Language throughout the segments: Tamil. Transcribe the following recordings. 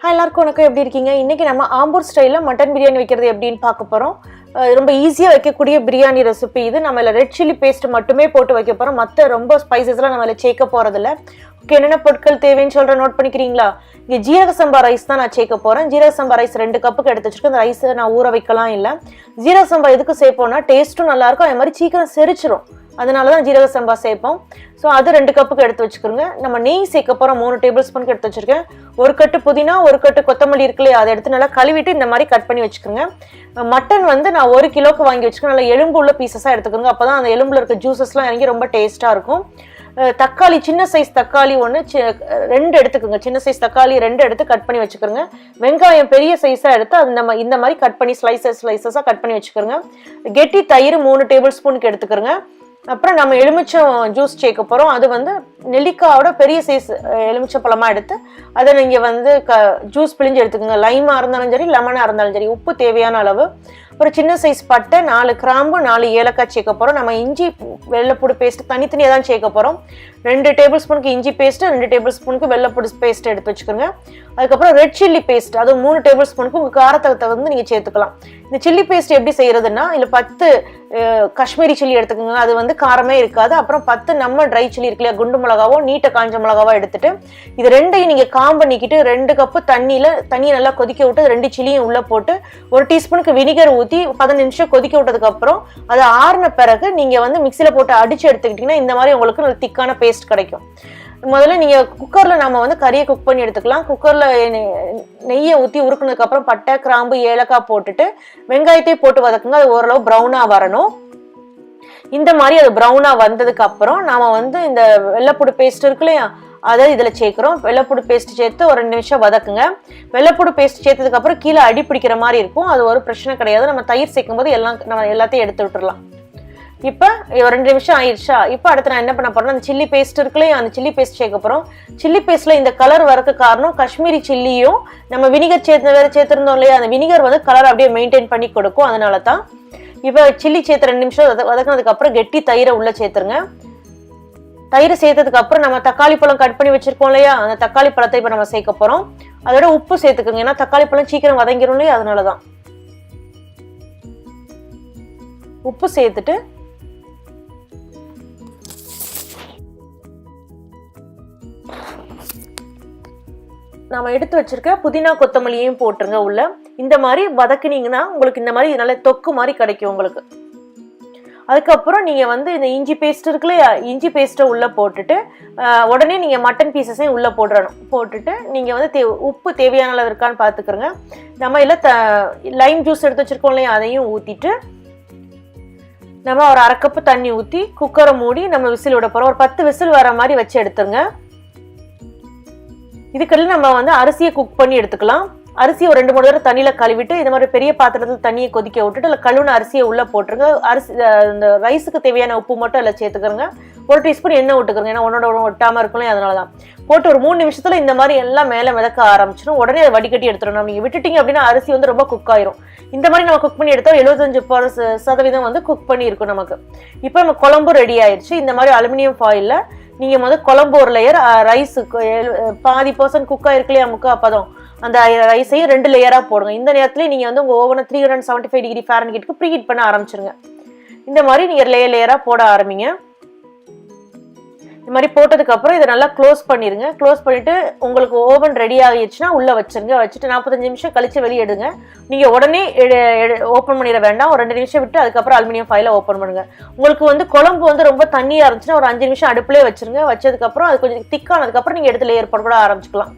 ஹாய் எல்லாருக்கும் வணக்கம், எப்படி இருக்கீங்க? இன்றைக்கி நம்ம ஆம்பூர் ஸ்டைலில் மட்டன் பிரியாணி வைக்கிறது எப்படின்னு பார்க்க போகிறோம். ரொம்ப ஈஸியாக வைக்கக்கூடிய பிரியாணி ரெசிபி இது. நம்ம இதில் ரெட் சில்லி பேஸ்ட் மட்டுமே போட்டு வைக்க போகிறோம். மற்ற ரொம்ப ஸ்பைசஸ்லாம் நம்ம இதில் சேர்க்க போகிறதில்ல. ஓகே, என்னென்ன பொருட்கள் தேவைன்னு சொல்கிற நோட் பண்ணிக்கிறீங்களா? இங்கே ஜீரக சம்பா ரைஸ் தான் நான் சேர்க்க போகிறேன். ஜீரக சம்பா ரைஸ் 2 கப்புக்கு எடுத்து வச்சுருக்கேன். அந்த ரைஸை நான் ஊற வைக்கலாம் இல்லை. ஜீரக சம்பா எதுக்கு சேர்ப்போம்னா டேஸ்ட்டும் நல்லாயிருக்கும், அது மாதிரி சீக்கிரம் செரிச்சிரும். அதனால தான் ஜீரக சம்பா சேர்ப்போம். ஸோ அது 2 கப்புக்கு எடுத்து வச்சுக்கிறோங்க. நம்ம நெய் சேர்க்க போகிறோம். 3 டேபிள் ஸ்பூனுக்கு எடுத்து வச்சுருக்கேன். 1 கட்டு புதினா, 1 கட்டு கொத்தமல்லி இருக்குல்லையா, அதை எடுத்து நல்லா கழுவிட்டு இந்த மாதிரி கட் பண்ணி வச்சுக்கோங்க. மட்டன் வந்து நான் 1 கிலோக்கு வாங்கி வச்சுக்கேன். நல்லா எலும்பு உள்ள பீசஸாக எடுத்துக்கோங்க. அப்போ தான் அந்த எலும்புல இருக்க ஜூஸஸ்லாம் இறங்கி ரொம்ப டேஸ்ட்டாக இருக்கும். தக்காளி, சின்ன சைஸ் தக்காளி 2 எடுத்துக்கோங்க. சின்ன சைஸ் தக்காளி 2 எடுத்து கட் பண்ணி வச்சுக்கிறோங்க. வெங்காயம் பெரிய சைஸாக எடுத்து அது நம்ம இந்த மாதிரி கட் பண்ணி ஸ்லைசஸாக கட் பண்ணி வச்சுக்கிறோங்க. கெட்டி தயிர் 3 டேபிள் ஸ்பூனுக்கு எடுத்துக்கிறோங்க. அப்புறம் நம்ம எலுமிச்சம் ஜூஸ் சேர்க்க போகிறோம். அது வந்து நெல்லிக்காயோட பெரிய சைஸ் எலுமிச்சை பழமாக எடுத்து அதை நீங்கள் வந்து ஜூஸ் பிழிஞ்சு எடுத்துக்கோங்க. லைமாக இருந்தாலும் சரி, லெமனாக இருந்தாலும் சரி. உப்பு தேவையான அளவு. அப்புறம் சின்ன சைஸ் பட்டை, 4 கிராம்பு, 4 ஏலக்காய் சேர்க்க போகிறோம். நம்ம இஞ்சி வெள்ளைப்பூடு பேஸ்ட்டு தனித்தனியாக தான் சேர்க்க போகிறோம். 2 டேபிள் ஸ்பூனுக்கு இஞ்சி பேஸ்ட்டு, 2 டேபிள் ஸ்பூனுக்கு வெள்ளைப்பூடு பேஸ்ட்டு எடுத்து வச்சுக்கோங்க. அதுக்கப்புறம் ரெட் சில்லி பேஸ்ட், அது 3 டேபிள் ஸ்பூனுக்கு உங்கள் காரத்தை வந்து நீங்கள் சேர்த்துக்கலாம். இந்த சில்லி பேஸ்ட் எப்படி செய்கிறதுனா, இதில் 10 காஷ்மீரி சில்லி எடுத்துக்கோங்க. அது வந்து காரமே இருக்காது. அப்புறம் 10 நம்ம ட்ரை சில்லி இருக்கு இல்லையா, குண்டு மிளகாவோ நீட்ட காஞ்ச மிளகாவோ எடுத்துட்டு இது 2ஐயும் நீங்கள் காம்பை நீக்கிட்டு 2 கப்பு தண்ணியை நல்லா கொதிக்க விட்டு 2 சில்லியும் உள்ளே போட்டு 1 டீஸ்பூனுக்கு வினிகர் ஊற்றி 15 நிமிஷம் கொதிக்க விட்டதுக்கு அப்புறம் அதை ஆறின பிறகு நீங்கள் வந்து மிக்சியில் போட்டு அடித்து எடுத்துக்கிட்டிங்கன்னா இந்த மாதிரி உங்களுக்கு நல்ல திக்கான பேஸ்ட் கிடைக்கும். முதல்ல நீங்கள் குக்கரில் நம்ம வந்து கறியை குக் பண்ணி எடுத்துக்கலாம். குக்கரில் நெய்யை ஊற்றி உருக்குனதுக்கப்புறம் பட்டை, கிராம்பு, ஏலக்காய் போட்டுட்டு வெங்காயத்தையும் போட்டு வதக்குங்க. அது ஓரளவு ப்ரௌனாக வரணும். இந்த மாதிரி அது ப்ரௌனாக வந்ததுக்கு அப்புறம் நாம் வந்து இந்த வெள்ளைப்பூடு பேஸ்ட் இருக்கு இல்லையா, அதை இதில் சேர்க்குறோம். வெள்ளைப்பூடு பேஸ்ட் சேர்த்து ஒரு 2 நிமிஷம் வதக்குங்க. வெள்ளைப்பூடு பேஸ்ட் சேர்த்ததுக்கப்புறம் கீழே அடி பிடிக்கிற மாதிரி இருக்கும். அது ஒரு பிரச்சனை கிடையாது. நம்ம தயிர் சேர்க்கும் போது நம்ம எல்லாத்தையும் எடுத்து விட்டுறலாம். இப்போ 2 நிமிஷம் ஆயிடுச்சா? இப்போ அடுத்து நான் என்ன பண்ண போறேன்னா, அந்த சில்லி பேஸ்ட் இருக்குல்லையா, அந்த சில்லி பேஸ்ட் சேர்க்க போகிறோம். சில்லி பேஸ்ட்டில் இந்த கலர் வரக்கு காரணம் காஷ்மீரி சில்லியும் நம்ம வினிகர் சேர்த்துருந்தோம் இல்லையா, அந்த வினிகர் வந்து கலர் அப்படியே மெயின்டைன் பண்ணி கொடுக்கும். அதனால தான் இப்போ சில்லி சேர்த்து 2 நிமிஷம் வதக்கினதுக்கப்புறம் கெட்டி தயிரை உள்ளே சேர்த்துருங்க. தயிர் சேர்த்ததுக்கு அப்புறம் நம்ம தக்காளி பழம் கட் பண்ணி வச்சிருக்கோம் இல்லையா, அந்த தக்காளி பழத்தை இப்போ நம்ம சேர்க்க போகிறோம். அதோட உப்பு சேர்த்துக்கோங்க, ஏன்னா தக்காளி பழம் சீக்கிரம் வதங்கிடும் இல்லையா, அதனால தான். உப்பு சேர்த்துட்டு நம்ம எடுத்து வச்சிருக்க புதினா கொத்தமல்லியையும் போட்டுருங்க உள்ள. இந்த மாதிரி வதக்குனீங்கன்னா உங்களுக்கு இந்த மாதிரி நல்ல தொக்கு மாதிரி கிடைக்கும் உங்களுக்கு. அதுக்கப்புறம் நீங்கள் வந்து இந்த இஞ்சி பேஸ்ட் இருக்கு இல்லையா, இஞ்சி பேஸ்ட்டை உள்ளே போட்டுட்டு உடனே நீங்கள் மட்டன் பீசஸையும் உள்ளே போட்டுட்டு நீங்கள் வந்து உப்பு தேவையான அளவு இருக்கான்னு பார்த்துக்கிறோங்க. நம்ம இதில் லைம் ஜூஸ் எடுத்து வச்சுருக்கோம் இல்லையா, அதையும் ஊற்றிட்டு நம்ம ஒரு 1/2 கப்பு தண்ணி ஊற்றி குக்கரை மூடி நம்ம விசில் விட போகிறோம். ஒரு 10 விசில் வர மாதிரி வச்சு எடுத்துருங்க. இதுக்கெல்லாம் நம்ம வந்து அரிசியை குக் பண்ணி எடுத்துக்கலாம். அரிசியை ஒரு 2-3 தடவை தண்ணியில் கழுவிட்டு இந்த மாதிரி பெரிய பாத்திரத்தில் தண்ணியை கொதிக்க விட்டுட்டு அதில் கழுவுன அரிசியை உள்ளே போட்டுருங்க. இந்த ரைஸுக்கு தேவையான உப்பு மட்டும் அதில் சேர்த்துக்கிறோங்க. 1 டீஸ்பூன் எண்ணெய் விட்டுக்கிறோங்க, ஏன்னா ஒன்னோட ஒட்டாமல் இருக்கணும். அதனால தான் போட்டு ஒரு 3 நிமிஷத்தில் இந்த மாதிரி எல்லாம் மேலே மிதக்க ஆரம்பிச்சிடும். உடனே அதை வடிகட்டி எடுத்துடணும். நீங்கள் விட்டுட்டீங்க அப்படின்னா அரிசி வந்து ரொம்ப குக் ஆயிரும். இந்த மாதிரி நம்ம குக் பண்ணி எடுத்தால் 75% வந்து குக் பண்ணி இருக்கும் நமக்கு. இப்போ நம்ம குழம்பு ரெடி ஆயிடுச்சு. இந்த மாதிரி அலுமினியம் ஃபாயிலில் நீங்கள் முதல் குழம்பு ஒரு லேயர், ரைஸுக்கு பாதி பர்சன்ட் குக் ஆயிருக்கு இல்லையா, 3/4 பதம், அந்த ரைஸையும் 2 லேயராக போடுங்க. இந்த நேரத்தில் நீங்கள் வந்து உங்கள் ஓவனை 375 டிகிரி ஃபாரன்ஹீட்டுக்கு ப்ரீஹீட் பண்ண ஆரம்பிச்சிருங்க. இந்த மாதிரி நீங்கள் லேயராக போட ஆரம்பிங்க. இந்த மாதிரி போட்டதுக்கப்புறம் இதை நல்லா க்ளோஸ் பண்ணிடுங்க. க்ளோஸ் பண்ணிவிட்டு உங்களுக்கு ஓவன் ரெடி ஆகிடுச்சுன்னா உள்ளே வச்சுருங்க. வச்சுட்டு 45 நிமிஷம் கழித்து வெளியே எடுங்க. நீங்கள் உடனே ஓப்பன் பண்ணிட வேண்டாம். ஒரு 2 நிமிஷம் விட்டு அதுக்கப்புறம் அலுமினியம் ஃபாயிலை ஓப்பன் பண்ணுங்கள். உங்களுக்கு வந்து குழம்பு வந்து ரொம்ப தண்ணியாக இருந்துச்சுன்னா ஒரு 5 நிமிஷம் அடுப்புலேயே வச்சுருங்க. வச்சதுக்கப்புறம் அது கொஞ்சம் திக்கானதுக்கப்புறம் நீங்கள் எடுத்து லேயர் போட கூட ஆரம்பிச்சுக்கலாம்.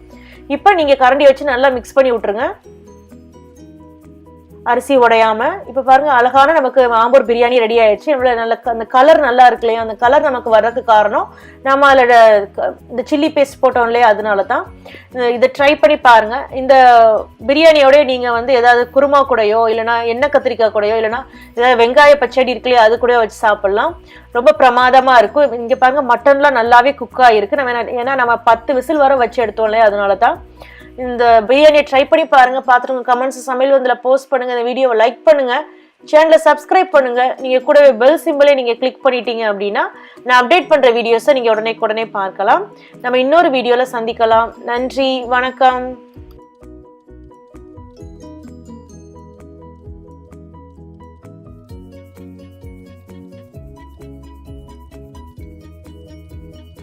இப்போ நீங்கள் கரண்டி வச்சு நல்லா மிக்ஸ் பண்ணி விட்ருங்க, அரிசி உடையாம. இப்போ பாருங்க, அழகான நமக்கு ஆம்பூர் பிரியாணி ரெடி ஆயிடுச்சு. நல்ல அந்த கலர் நல்லா இருக்கு இல்லையா, அந்த கலர் நமக்கு வர்றதுக்கு காரணம் நம்ம அதில் இந்த சில்லி பேஸ்ட் போட்டோம் இல்லையா, அதனால தான். இதை ட்ரை பண்ணி பாருங்க. இந்த பிரியாணியோட நீங்கள் வந்து ஏதாவது குருமா கூடயோ இல்லைனா எண்ணெய் கத்திரிக்காய் கூடயோ இல்லைனா ஏதாவது வெங்காய பச்சடி இருக்கு இல்லையா, அது கூட வச்சு சாப்பிட்லாம். ரொம்ப பிரமாதமாக இருக்கும். இங்கே பாருங்க, மட்டன்லாம் நல்லாவே குக் ஆகிருக்கு. ஏன்னா நம்ம 10 விசில் வர வச்சு எடுத்தோம் இல்லையா, அதனால தான். இந்த பிரியாணியை ட்ரை பண்ணி பாருங்க. பார்த்துட்டு கமெண்ட்ஸ் சமையல் வந்தில் போஸ்ட் பண்ணுங்க. இந்த வீடியோவை லைக் பண்ணுங்க, சேனலை சப்ஸ்கிரைப் பண்ணுங்க. நீங்க கூடவே பெல் சிம்பிளை நீங்க கிளிக் பண்ணிட்டீங்க அப்படின்னா நான் அப்டேட் பண்ற வீடியோஸை நீங்க உடனே பார்க்கலாம். நம்ம இன்னொரு வீடியோல சந்திக்கலாம். நன்றி, வணக்கம்.